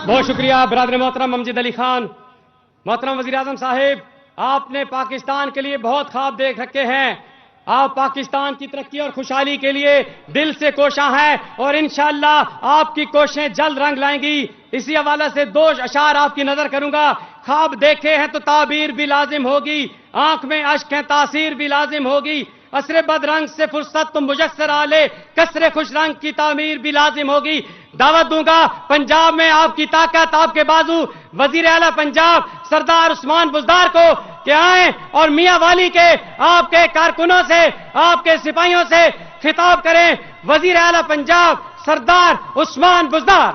بہت شکریہ برادر محترم امجد علی خان. محترم وزیر اعظم صاحب، آپ نے پاکستان کے لیے بہت خواب دیکھ رکھے ہیں. آپ پاکستان کی ترقی اور خوشحالی کے لیے دل سے کوشاں ہیں اور انشاءاللہ آپ کی کوششیں جلد رنگ لائیں گی. اسی حوالے سے دو اشعار آپ کی نظر کروں گا. خواب دیکھے ہیں تو تعبیر بھی لازم ہوگی، آنکھ میں اشک ہے تاثیر بھی لازم ہوگی. عصر بد رنگ سے فرصت تم مجسر آلے، کسر خوش رنگ کی تعمیر بھی لازم ہوگی. دعوت دوں گا پنجاب میں آپ کی طاقت، آپ کے بازو، وزیر اعلیٰ پنجاب سردار عثمان بزدار کو کہ آئیں اور میاں والی کے آپ کے کارکنوں سے، آپ کے سپاہیوں سے خطاب کریں. وزیر اعلیٰ پنجاب سردار عثمان بزدار.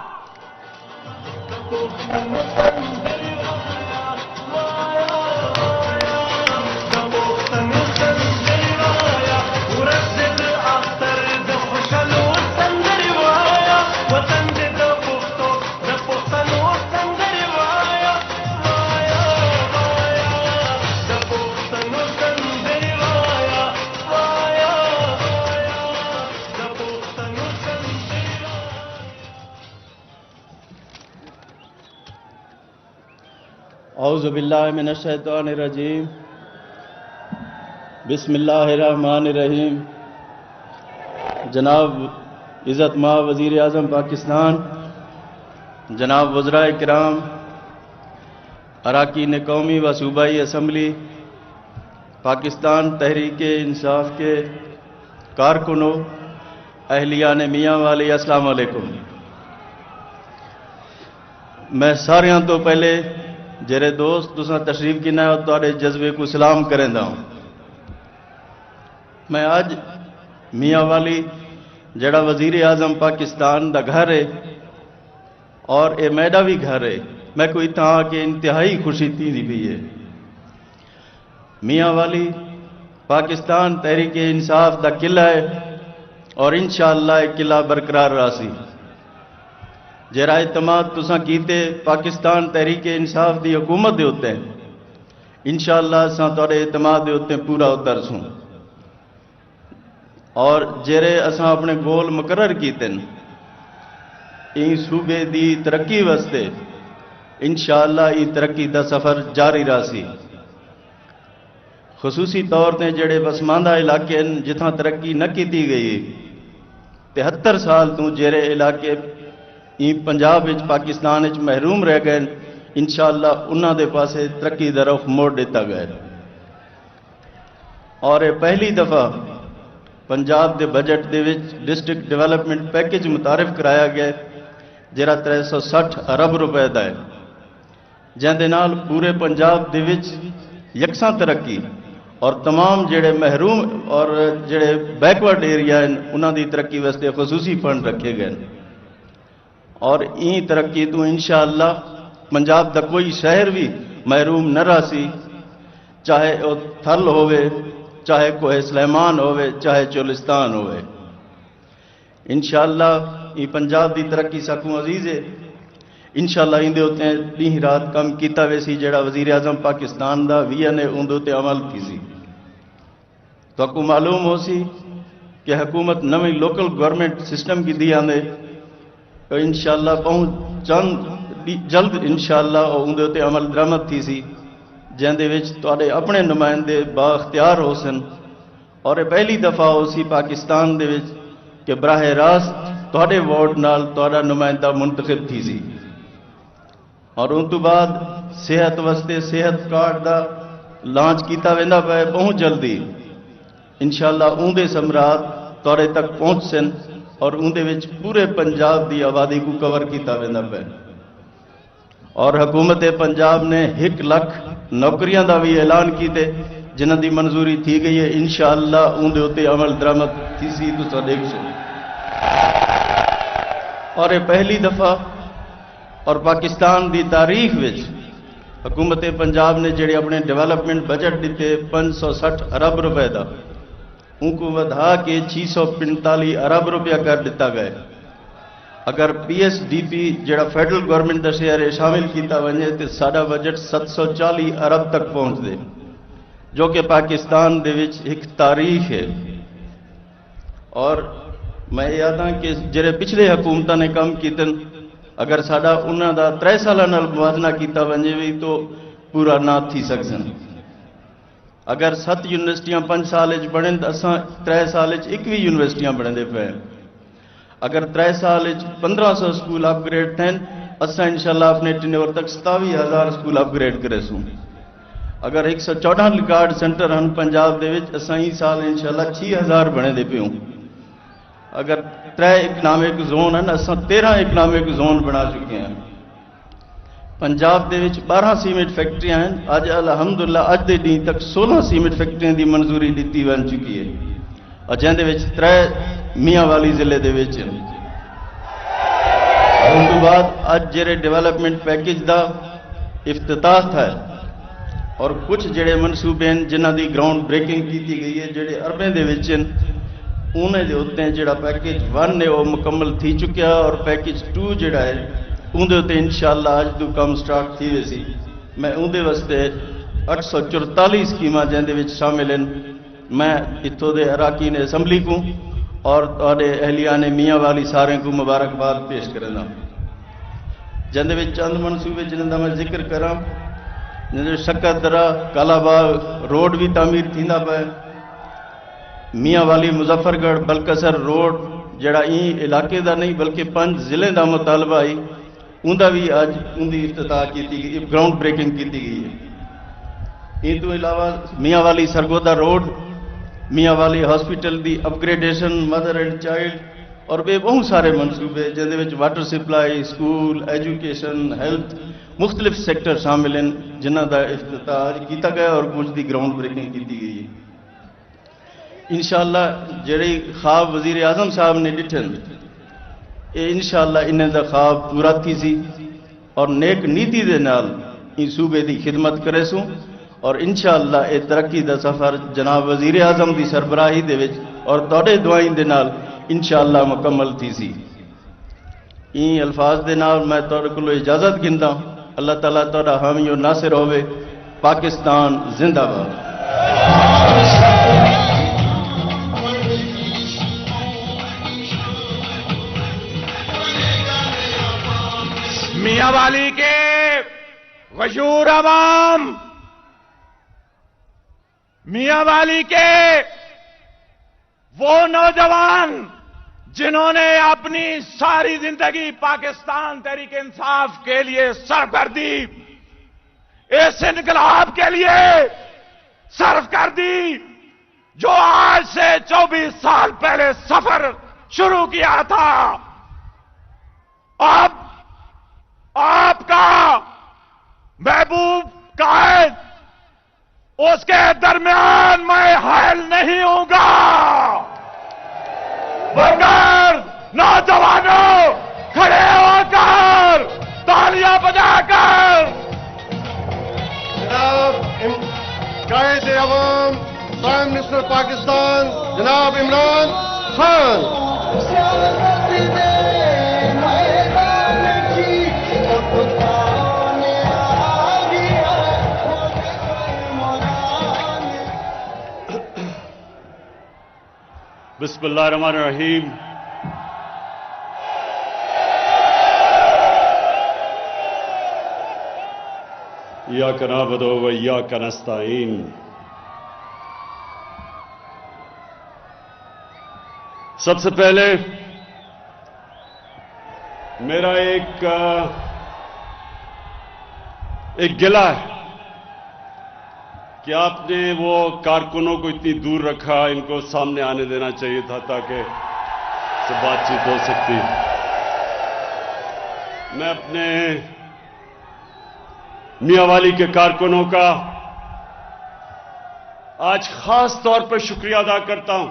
اعوذ باللہ من الشیطان الرجیم. بسم اللہ الرحمن الرحیم. جناب عزت مآب وزیر اعظم پاکستان، جناب وزرائے کرام، اراکین قومی و صوبائی اسمبلی، پاکستان تحریک انصاف کے کارکنوں، اہلیان میاں والے، السلام علیکم. میں ساریاں تو پہلے جڑے دوست تساں تشریف کینا ہے تواڈے جذبے کو سلام کریندا ہوں. میں آج میاں والی جڑا وزیر اعظم پاکستان دا گھر ہے اور اے میڈا بھی گھر ہے، میں کوئی تھا کہ انتہائی خوشی تھی بھی ہے. میاں والی پاکستان تحریک انصاف دا قلعہ ہے اور انشاءاللہ ایک قلعہ برقرار راسی. جرا اعتماد تساں کیتے پاکستان تحریک انصاف دی حکومت دے ہوتے ہیں، انشاءاللہ اساں تواڈے اعتماد دے ہوتے پورا اترسوں. اور جرے اساں اپنے گول مقرر کیتے ہیں این صوبے دی ترقی واسطے انشاءاللہ ای ترقی دا سفر جاری راسی. خصوصی طور تے جڑے پسماندہ علاقے ہیں جتھاں ترقی نہ کیتی گئی 73 سال تو جڑے علاقے پنجاب پاکستان محروم رہ گئے، انشاءاللہ انہاں دے پاسے ترقی دا رخ موڑ دیتا گیا. اور پہلی دفعہ پنجاب دے بجٹ دے وچ ڈسٹرکٹ ڈیولپمنٹ پیکج متعارف کرایا گیا جڑا 360 ارب روپے دا ہے، جہاں دے نال پورے پنجاب دے وچ یکساں ترقی اور تمام جڑے محروم اور جڑے بیکورڈ ایریا ہیں انہاں دی ترقی واسطے خصوصی فنڈ رکھے گئے. اور این ترقی تو انشاءاللہ پنجاب دا کوئی شہر بھی محروم نہ راسی، چاہے وہ تھل ہوئے، چاہے کوہ سلیمان ہوئے، چاہے چولستان ہوئے. انشاءاللہ یہ پنجاب دی ترقی ساکوں عزیز ہے. انشاءاللہ اندے ہوتے ہیں دین رات کم کیتا ویسی جڑا وزیر اعظم پاکستان دا وی نے اندے ہوتے عمل کی سی. تو آپ کو معلوم ہو سی کہ حکومت نویں لوکل گورنمنٹ سسٹم کی دی آنے انشاءاللہ پہنچ چند جلد انشاءاللہ اندے ہوتے عمل درآمد تھی سی جہاں دے وچ تواڈے اپنے نمائندے با اختیار ہو سن. اور پہلی دفعہ ہو سی پاکستان دے وچ کہ براہ راست تواڈے ووٹ نال تواڈا نمائندہ منتخب تھی سی. اور ان تو بعد صحت واسطے صحت کارڈ دا لانچ کیتا ویندا پے بہت جلدی انشاءاللہ اندے سمراٹ تواڈے تک پہنچ سن اور اندے وچ پورے پنجاب دی آبادی کو کور کیتا ویندا پے. اور حکومت پنجاب نے 1 لاکھ نوکریاں دا بھی اعلان کیتے جنہاں دی منظوری تھی گئی ہے. انشاءاللہ اندے ہوتے عمل درآمد تھی سی تساں دیکھ سو. اور پہلی دفعہ اور پاکستان دی تاریخ وچ حکومت پنجاب نے جڑے اپنے ڈیولپمنٹ بجٹ دیتے 560 ارب روپے دا ان کو ودھا کے 645 ارب روپیہ کر دیتا گئے. اگر پی ایس ڈی پی جڑا فیڈرل گورنمنٹ دا شیئر ہے شامل کیتا ونجے تو ساڈا بجٹ 740 ارب تک پہنچ دے جو کہ پاکستان دے وچ ایک تاریخ ہے. اور میں یاد ہاں کہ جڑے پچھلے حکومتاں نے کام کیتن اگر ساڈا انہاں دا 3 سالاں نال موازنہ کیتا ونجے وی تو پورا نہ تھی سکسن. اگر 7 یونیورسٹیاں 5 سال بنن تو اساں 3 سال 21 یونیورسٹیاں بنتے پے. اگر 3 سال 1500 سکول اپ گریڈ تھن اساں انشاءاللہ اپنے ٹینیور تک 27,000 سکول اپ گریڈ کرے سوں. اگر 114 ریکارڈ سینٹر ہیں پنجاب دے وچ اساں ہی سال انشاءاللہ 6,000 بنے دے پیوں. اگر 3 اکنامک زون ہیں اساں 13 اکنامک زون بنا چکے ہیں. پنجاب دے وچ 12 سیمنٹ فیکٹریاں ہیں. اج الحمدللہ اج دے دن تک 16 سیمنٹ فیکٹریاں دی منظوری دتی ون چکی ہے اور جن دے وچ 3 میاں والی ضلع دے وچ. اس کے بعد اج جڑے ڈیولپمنٹ پیکج دا افتتاح تھا اور کچھ جڑے منصوبے ہیں جنہاں دی گراؤنڈ بریکنگ کیتی گئی ہے جڑے اربیں دے وچ انہیں دے ہوتے ہیں جڑا پیکج 1 ہے وہ مکمل تھی چکیا اور پیکج 2 جڑا ہے اندے ہوتے انشاءاللہ آج تو کام سٹارٹ تھی ویسی. میں اندے واسطے 844 سکیماں جن دے وچ شامل ہیں. میں اتھوں دے اراکین اسمبلی کو اور تہاڈے اہلیان میاں والی سارے کو مبارکباد پیش کرنا. جن دے وچ چند منصوبے جنہاں دا میں ذکر کراں جن شکر درہ کالا باغ روڈ بھی تعمیر تھیندا پیا. میاں والی مظفر گڑھ بلکسر روڈ جڑا این علاقے دا نہیں بلکہ 5 ضلع دا مطالبہ ہے اندہ بھی آج اندی افتتاح کیتی گئی گراؤنڈ بریکنگ کیتی گئی ہے. ان تو علاوہ میاں والی Sargodha road Mianwali hospital دی upgradation mother and child اور بے بہت سارے منصوبے جن دے وچ water supply school education health مختلف سیکٹر شامل ہیں جنہاں دا افتتاح کیتا گیا اور کچھ دی گراؤنڈ بریکنگ کیتی گئی ہے. انشاءاللہ جڑے خواب وزیر اعظم صاحب نے ڈٹھن یہ انشاءاللہ انہیں دا خواب پورا تھی سی اور نیک نیتی دے نال ان صوبے دی خدمت کرے سوں اور انشاءاللہ اے ترقی دا سفر جناب وزیر اعظم دی سربراہی دے وچ اور تہاڈے دعائیں دے نال انشاءاللہ مکمل تھی سی. این الفاظ دے نال میں تہاڈے کولوں اجازت گھندا. اللہ تعالیٰ تہاڈا حامی و ناصر ہوے. پاکستان زندہ باد. میاں والی کے غشور عوام، میاں والی کے وہ نوجوان جنہوں نے اپنی ساری زندگی پاکستان تحریک انصاف کے لیے صرف کر دی، اس انقلاب کے لیے صرف کر دی جو آج سے 24 سال پہلے سفر شروع کیا تھا. اب آپ کا محبوب قائد اس کے درمیان میں حائل نہیں ہوں گا. مگر نوجوانوں کھڑے ہو کر تالیاں بجا کر جناب قائد عوام پرائم منسٹر پاکستان جناب عمران خان بسم اللہ الرحمن الرحیم. ایاک نعبد و ایاک نستعین. سب سے پہلے میرا ایک گلہ ہے کہ آپ نے وہ کارکنوں کو اتنی دور رکھا، ان کو سامنے آنے دینا چاہیے تھا تاکہ سے بات چیت ہو سکتی. میں اپنے میاں والی کے کارکنوں کا آج خاص طور پر شکریہ ادا کرتا ہوں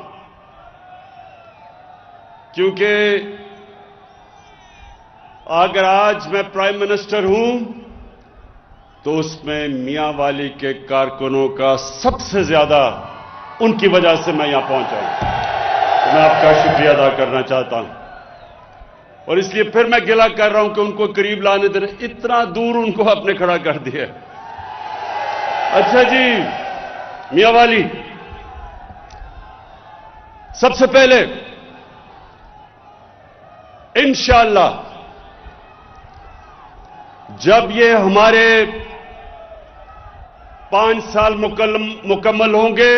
کیونکہ اگر آج میں پرائم منسٹر ہوں تو اس میں میاں والی کے کارکنوں کا سب سے زیادہ ان کی وجہ سے میں یہاں پہنچا ہوں. میں آپ کا شکریہ ادا کرنا چاہتا ہوں اور اس لیے پھر میں گلہ کر رہا ہوں کہ ان کو قریب لانے دینا. اتنا دور ان کو آپ نے کھڑا کر دیا. اچھا جی میاں والی، سب سے پہلے انشاءاللہ جب یہ ہمارے 5 سال مکمل ہوں گے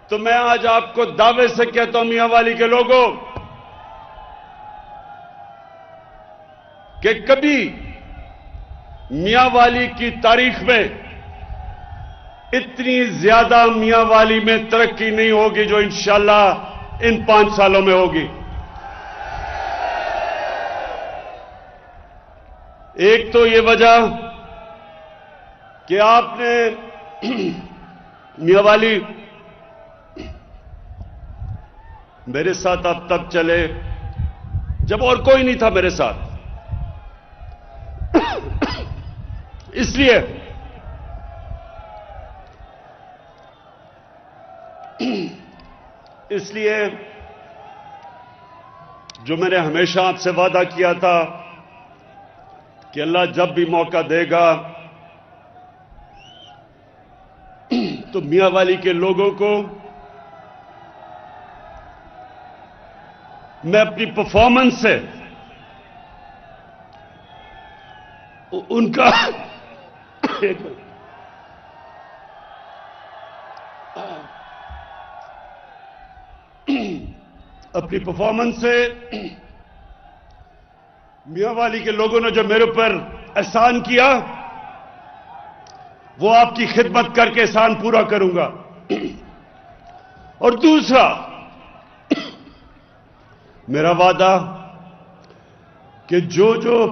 تو میں آج آپ کو دعوے سے کہتا ہوں میاں والی کے لوگوں کہ کبھی میاں والی کی تاریخ میں اتنی زیادہ میاں والی میں ترقی نہیں ہوگی جو انشاءاللہ ان 5 سالوں میں ہوگی. ایک تو یہ وجہ کہ آپ نے میاں والی میرے ساتھ آپ تب چلے جب اور کوئی نہیں تھا میرے ساتھ. اس لیے جو میں نے ہمیشہ آپ سے وعدہ کیا تھا کہ اللہ جب بھی موقع دے گا تو میاں والی کے لوگوں کو میں اپنی پرفارمنس سے ان کا اپنی پرفارمنس سے میاں والی کے لوگوں نے جو میرے اوپر احسان کیا وہ آپ کی خدمت کر کے احسان پورا کروں گا. اور دوسرا میرا وعدہ کہ جو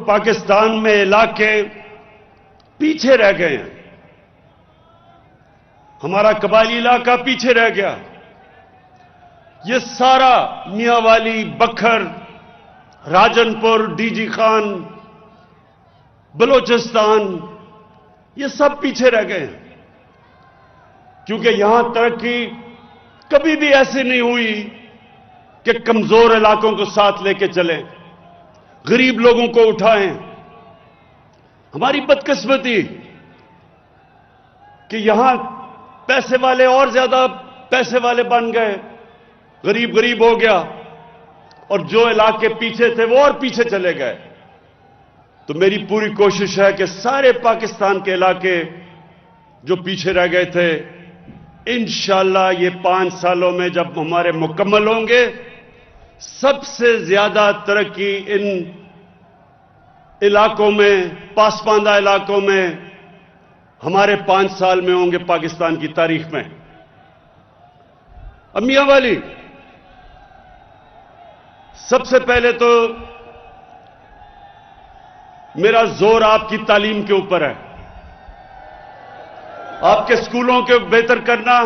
پاکستان میں علاقے پیچھے رہ گئے ہیں، ہمارا قبائلی علاقہ پیچھے رہ گیا، یہ سارا میاں والی، بکھر، راجن پور، ڈی جی خان، بلوچستان، یہ سب پیچھے رہ گئے ہیں. کیونکہ یہاں ترقی کبھی بھی ایسی نہیں ہوئی کہ کمزور علاقوں کو ساتھ لے کے چلیں، غریب لوگوں کو اٹھائیں. ہماری بدقسمتی کہ یہاں پیسے والے اور زیادہ پیسے والے بن گئے، غریب غریب ہو گیا، اور جو علاقے پیچھے تھے وہ اور پیچھے چلے گئے. تو میری پوری کوشش ہے کہ سارے پاکستان کے علاقے جو پیچھے رہ گئے تھے انشاءاللہ یہ 5 سالوں میں جب ہمارے مکمل ہوں گے سب سے زیادہ ترقی ان علاقوں میں، پاسماندہ علاقوں میں ہمارے 5 سال میں ہوں گے پاکستان کی تاریخ میں. اب میاں والی، سب سے پہلے تو میرا زور آپ کی تعلیم کے اوپر ہے. آپ کے اسکولوں کے بہتر کرنا،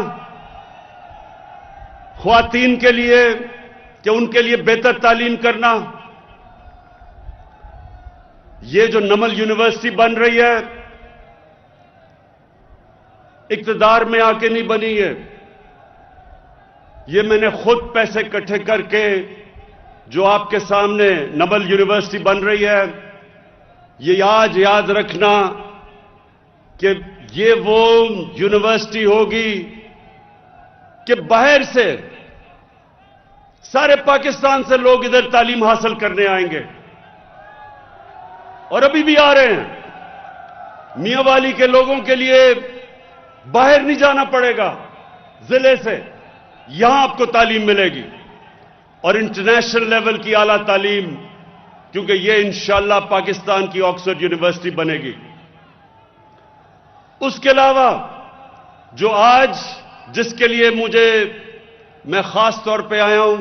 خواتین کے لیے کہ ان کے لیے بہتر تعلیم کرنا. یہ جو نمل یونیورسٹی بن رہی ہے اقتدار میں آ کے نہیں بنی ہے، یہ میں نے خود پیسے اکٹھے کر کے جو آپ کے سامنے نمل یونیورسٹی بن رہی ہے، یہ آج یاد رکھنا کہ یہ وہ یونیورسٹی ہوگی کہ باہر سے سارے پاکستان سے لوگ ادھر تعلیم حاصل کرنے آئیں گے، اور ابھی بھی آ رہے ہیں. میاں والی کے لوگوں کے لیے باہر نہیں جانا پڑے گا، ضلع سے یہاں آپ کو تعلیم ملے گی، اور انٹرنیشنل لیول کی اعلیٰ تعلیم، کیونکہ یہ انشاءاللہ پاکستان کی آکسفورڈ یونیورسٹی بنے گی. اس کے علاوہ جو آج جس کے لیے میں خاص طور پہ آیا ہوں،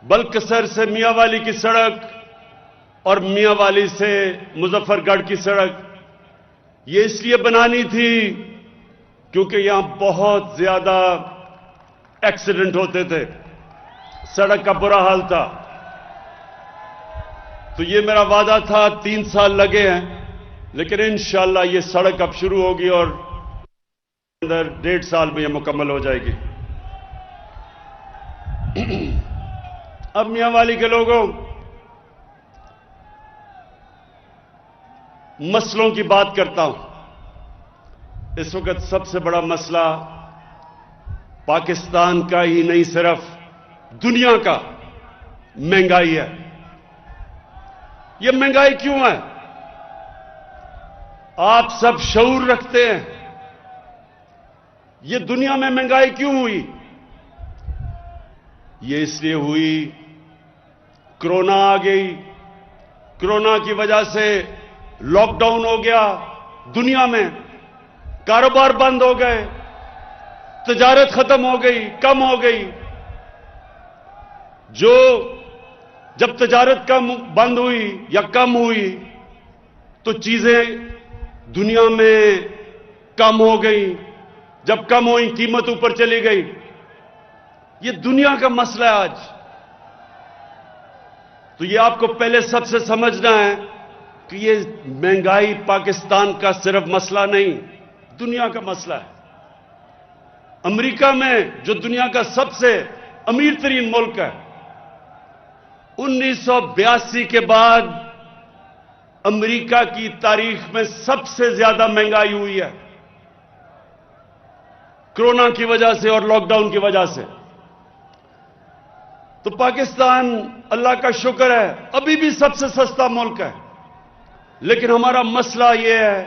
بلکسر سے میاں والی کی سڑک اور میاں والی سے مظفر گڑھ کی سڑک، یہ اس لیے بنانی تھی کیونکہ یہاں بہت زیادہ ایکسیڈنٹ ہوتے تھے، سڑک کا برا حال تھا. تو یہ میرا وعدہ تھا، 3 سال لگے ہیں لیکن انشاءاللہ یہ سڑک اب شروع ہوگی اور اندر 1.5 سال میں یہ مکمل ہو جائے گی. اب میاں والی کے لوگوں، مسئلوں کی بات کرتا ہوں. اس وقت سب سے بڑا مسئلہ پاکستان کا ہی نہیں صرف دنیا کا مہنگائی ہے. یہ مہنگائی کیوں ہے؟ آپ سب شعور رکھتے ہیں یہ دنیا میں مہنگائی کیوں ہوئی؟ یہ اس لیے ہوئی، کرونا آ گئی، کرونا کی وجہ سے لاک ڈاؤن ہو گیا دنیا میں، کاروبار بند ہو گئے، تجارت ختم ہو گئی، کم ہو گئی۔ جب تجارت بند ہوئی یا کم ہوئی تو چیزیں دنیا میں کم ہو گئی، جب کم ہوئی قیمت اوپر چلی گئی۔ یہ دنیا کا مسئلہ ہے آج۔ تو یہ آپ کو پہلے سب سے سمجھنا ہے کہ یہ مہنگائی پاکستان کا صرف مسئلہ نہیں، دنیا کا مسئلہ ہے۔ امریکہ میں جو دنیا کا سب سے امیر ترین ملک ہے، 1982 کے بعد امریکہ کی تاریخ میں سب سے زیادہ مہنگائی ہوئی ہے، کرونا کی وجہ سے اور لاک ڈاؤن کی وجہ سے۔ تو پاکستان اللہ کا شکر ہے ابھی بھی سب سے سستا ملک ہے، لیکن ہمارا مسئلہ یہ ہے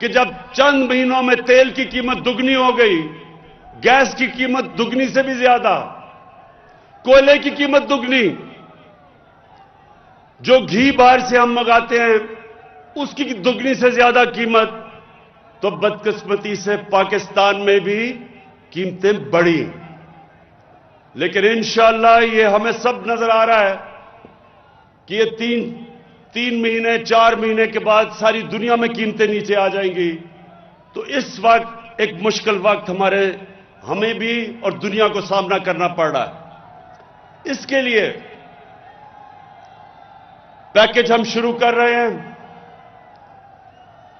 کہ جب چند مہینوں میں تیل کی قیمت دگنی ہو گئی، گیس کی قیمت دگنی سے بھی زیادہ، کوئلے کی قیمت دگنی، جو گھی باہر سے ہم منگاتے ہیں اس کی دگنی سے زیادہ قیمت، تو بدقسمتی سے پاکستان میں بھی قیمتیں بڑھی۔ لیکن انشاءاللہ یہ ہمیں سب نظر آ رہا ہے کہ یہ تین مہینے 4 مہینے کے بعد ساری دنیا میں قیمتیں نیچے آ جائیں گی۔ تو اس وقت ایک مشکل وقت ہمیں بھی اور دنیا کو سامنا کرنا پڑ رہا ہے۔ اس کے لیے پیکج ہم شروع کر رہے ہیں۔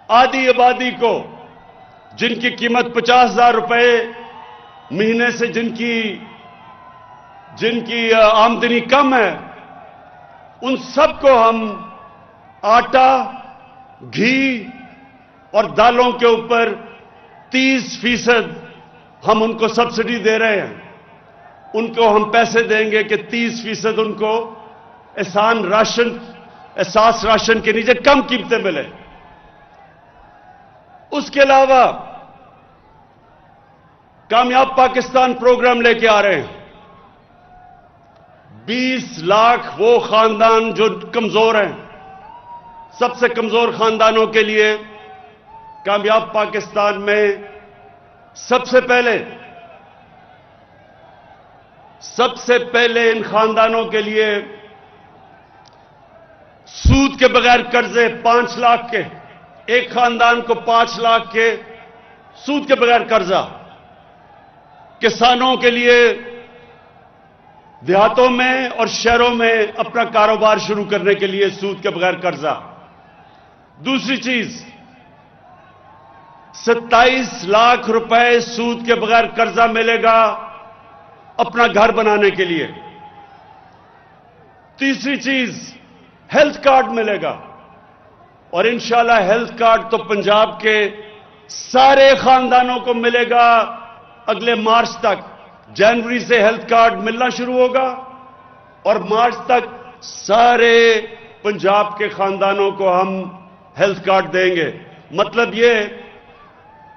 آدھی آبادی کو جن کی قیمت 50,000 روپے مہینے سے جن کی آمدنی کم ہے، ان سب کو ہم آٹا، گھی اور دالوں کے اوپر 30% ہم ان کو سبسڈی دے رہے ہیں۔ ان کو ہم پیسے دیں گے کہ 30% ان کو احساس راشن کے نیچے کم قیمتیں ملے۔ اس کے علاوہ کامیاب پاکستان پروگرام لے کے آ رہے ہیں۔ 20 لاکھ وہ خاندان جو کمزور ہیں، سب سے کمزور خاندانوں کے لیے کامیاب پاکستان میں سب سے پہلے ان خاندانوں کے لیے سود کے بغیر قرضے 5 لاکھ کے، ایک خاندان کو 5 لاکھ کے سود کے بغیر قرضہ۔ کسانوں کے لیے دیہاتوں میں اور شہروں میں اپنا کاروبار شروع کرنے کے لیے سود کے بغیر قرضہ۔ دوسری چیز، 27 لاکھ روپے سود کے بغیر قرضہ ملے گا اپنا گھر بنانے کے لیے۔ تیسری چیز، ہیلتھ کارڈ ملے گا، اور انشاءاللہ ہیلتھ کارڈ تو پنجاب کے سارے خاندانوں کو ملے گا اگلے مارچ تک۔ جنوری سے ہیلتھ کارڈ ملنا شروع ہوگا اور مارچ تک سارے پنجاب کے خاندانوں کو ہم ہیلتھ کارڈ دیں گے۔ مطلب یہ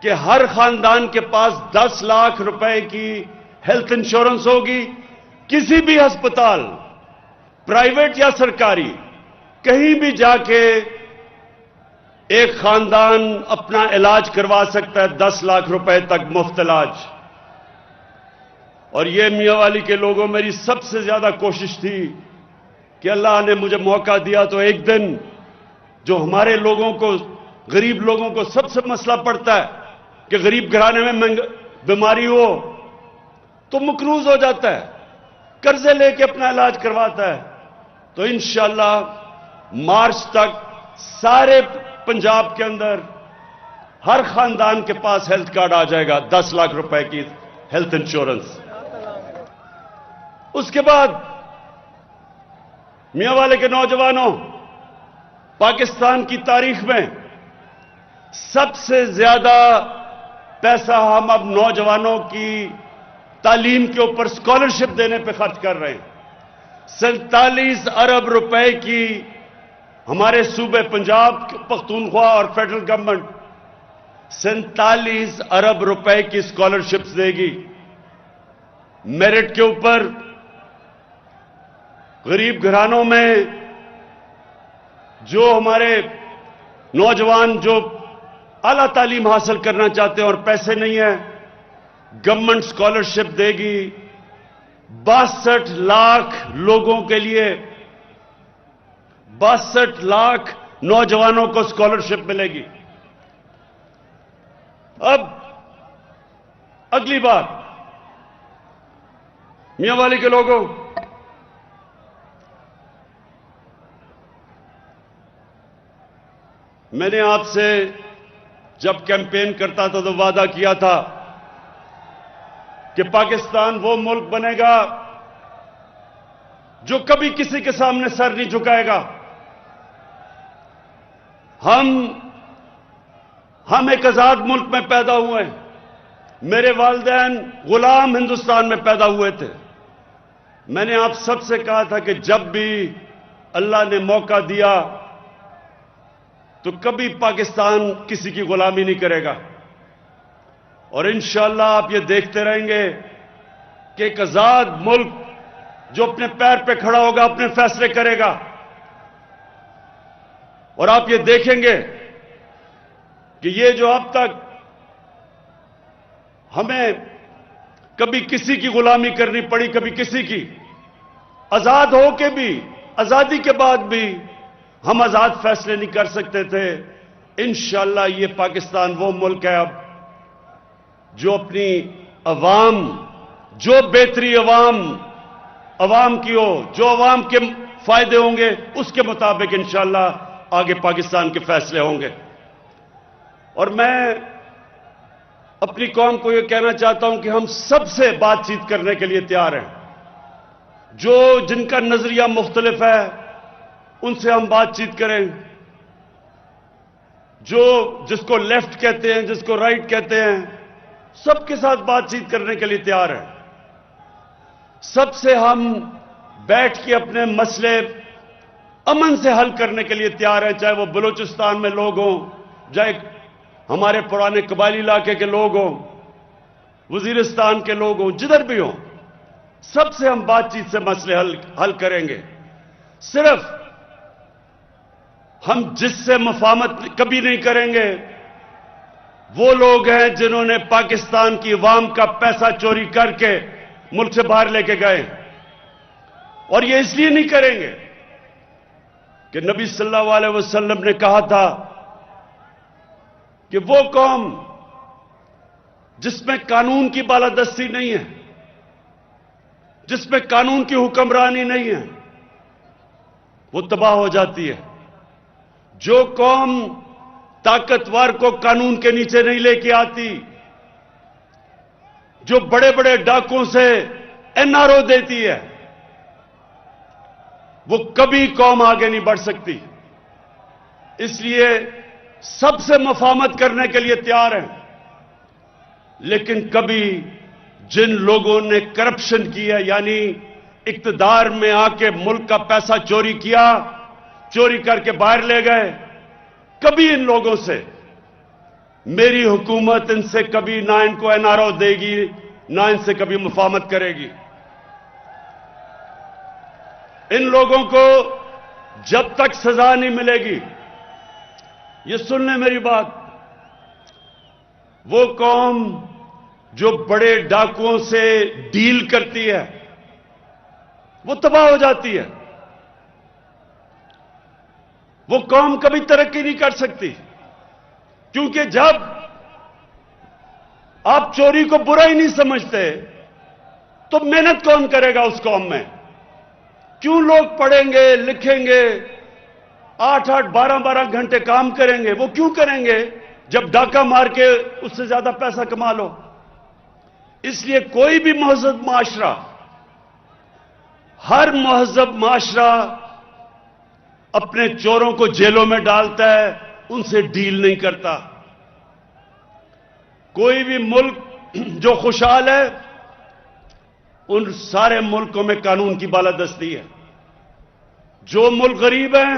کہ ہر خاندان کے پاس 10 لاکھ روپے کی ہیلتھ انشورنس ہوگی۔ کسی بھی ہسپتال، پرائیویٹ یا سرکاری، کہیں بھی جا کے ایک خاندان اپنا علاج کروا سکتا ہے 10 لاکھ روپے تک مفت علاج۔ اور یہ میاں والی کے لوگوں میری سب سے زیادہ کوشش تھی کہ اللہ نے مجھے موقع دیا تو ایک دن جو ہمارے لوگوں کو، غریب لوگوں کو سب سے مسئلہ پڑتا ہے کہ غریب گھرانے میں بیماری ہو تو مقروض ہو جاتا ہے، قرضے لے کے اپنا علاج کرواتا ہے، تو انشاءاللہ مارچ تک سارے پنجاب کے اندر ہر خاندان کے پاس ہیلتھ کارڈ آ جائے گا، 10 لاکھ روپے کی ہیلتھ انشورنس۔ اس کے بعد میاں والے کے نوجوانوں، پاکستان کی تاریخ میں سب سے زیادہ پیسہ ہم اب نوجوانوں کی تعلیم کے اوپر اسکالرشپ دینے پہ خرچ کر رہے ہیں۔ 47 ارب روپے کی ہمارے صوبے پنجاب پختونخوا اور فیڈرل گورنمنٹ 47 ارب روپے کی اسکالرشپس دے گی میرٹ کے اوپر. غریب گھرانوں میں جو ہمارے نوجوان جو اعلیٰ تعلیم حاصل کرنا چاہتے ہیں اور پیسے نہیں ہیں، گورنمنٹ اسکالرشپ دے گی. 62 لاکھ لوگوں کے لیے 62 لاکھ نوجوانوں کو اسکالرشپ ملے گی. اب اگلی بات، میاں والی کے لوگوں، میں نے آپ سے جب کیمپین کرتا تھا تو وعدہ کیا تھا کہ پاکستان وہ ملک بنے گا جو کبھی کسی کے سامنے سر نہیں جھکائے گا. ہم ایک آزاد ملک میں پیدا ہوئے ہیں. میرے والدین غلام ہندوستان میں پیدا ہوئے تھے. میں نے آپ سب سے کہا تھا کہ جب بھی اللہ نے موقع دیا تو کبھی پاکستان کسی کی غلامی نہیں کرے گا. اور انشاءاللہ آپ یہ دیکھتے رہیں گے کہ ایک آزاد ملک جو اپنے پیر پہ کھڑا ہوگا اپنے فیصلے کرے گا. اور آپ یہ دیکھیں گے کہ یہ جو اب تک ہمیں کبھی کسی کی غلامی کرنی پڑی، کبھی کسی کی، آزاد ہو کے بھی، آزادی کے بعد بھی ہم آزاد فیصلے نہیں کر سکتے تھے. انشاءاللہ یہ پاکستان وہ ملک ہے اب جو اپنی عوام، جو بہتری عوام کی ہو، جو عوام کے فائدے ہوں گے اس کے مطابق انشاءاللہ آگے پاکستان کے فیصلے ہوں گے. اور میں اپنی قوم کو یہ کہنا چاہتا ہوں کہ ہم سب سے بات چیت کرنے کے لیے تیار ہیں. جن کا نظریہ مختلف ہے ان سے ہم بات چیت کریں. جس کو لیفٹ کہتے ہیں، جس کو رائٹ کہتے ہیں، سب کے ساتھ بات چیت کرنے کے لیے تیار ہیں. سب سے ہم بیٹھ کے اپنے مسئلے امن سے حل کرنے کے لیے تیار ہیں، چاہے وہ بلوچستان میں لوگ ہوں، چاہے ہمارے پرانے قبائلی علاقے کے لوگ ہوں، وزیرستان کے لوگ ہوں، جدھر بھی ہوں. سب سے ہم بات چیت سے مسئلے حل کریں گے. صرف ہم جس سے مفاہمت کبھی نہیں کریں گے وہ لوگ ہیں جنہوں نے پاکستان کی عوام کا پیسہ چوری کر کے ملک سے باہر لے کے گئے. اور یہ اس لیے نہیں کریں گے کہ نبی صلی اللہ علیہ وسلم نے کہا تھا کہ وہ قوم جس میں قانون کی بالادستی نہیں ہے، جس میں قانون کی حکمرانی نہیں ہے، وہ تباہ ہو جاتی ہے. جو قوم طاقتور کو قانون کے نیچے نہیں لے کے آتی، جو بڑے بڑے ڈاکوں سے NRO دیتی ہے، وہ کبھی قوم آگے نہیں بڑھ سکتی. اس لیے سب سے مفاہمت کرنے کے لیے تیار ہیں، لیکن کبھی جن لوگوں نے کرپشن کی ہے، یعنی اقتدار میں آ کے ملک کا پیسہ چوری کیا، چوری کر کے باہر لے گئے، کبھی ان لوگوں سے میری حکومت ان سے کبھی نہ ان کو NRO دے گی، نہ ان سے کبھی مفاہمت کرے گی. ان لوگوں کو جب تک سزا نہیں ملے گی، یہ سن لیں میری بات، وہ قوم جو بڑے ڈاکوؤں سے ڈیل کرتی ہے وہ تباہ ہو جاتی ہے. وہ قوم کبھی ترقی نہیں کر سکتی، کیونکہ جب آپ چوری کو برا ہی نہیں سمجھتے تو محنت کون کرے گا اس قوم میں؟ کیوں لوگ پڑھیں گے، لکھیں گے، 8-8 12-12 گھنٹے کام کریں گے؟ وہ کیوں کریں گے جب ڈاکہ مار کے اس سے زیادہ پیسہ کما لو؟ اس لیے کوئی بھی مہذب معاشرہ، ہر مہذب معاشرہ اپنے چوروں کو جیلوں میں ڈالتا ہے، ان سے ڈیل نہیں کرتا. کوئی بھی ملک جو خوشحال ہے ان سارے ملکوں میں قانون کی بالادستی ہے. جو ملک غریب ہیں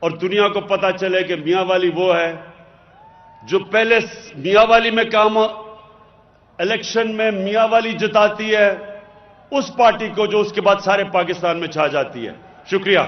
اور دنیا کو پتا چلے کہ میاں والی وہ ہے جو پہلے میاں والی میں کام الیکشن میں میاں والی جتاتی ہے اس پارٹی کو جو اس کے بعد سارے پاکستان میں چھا جاتی ہے. شکریہ.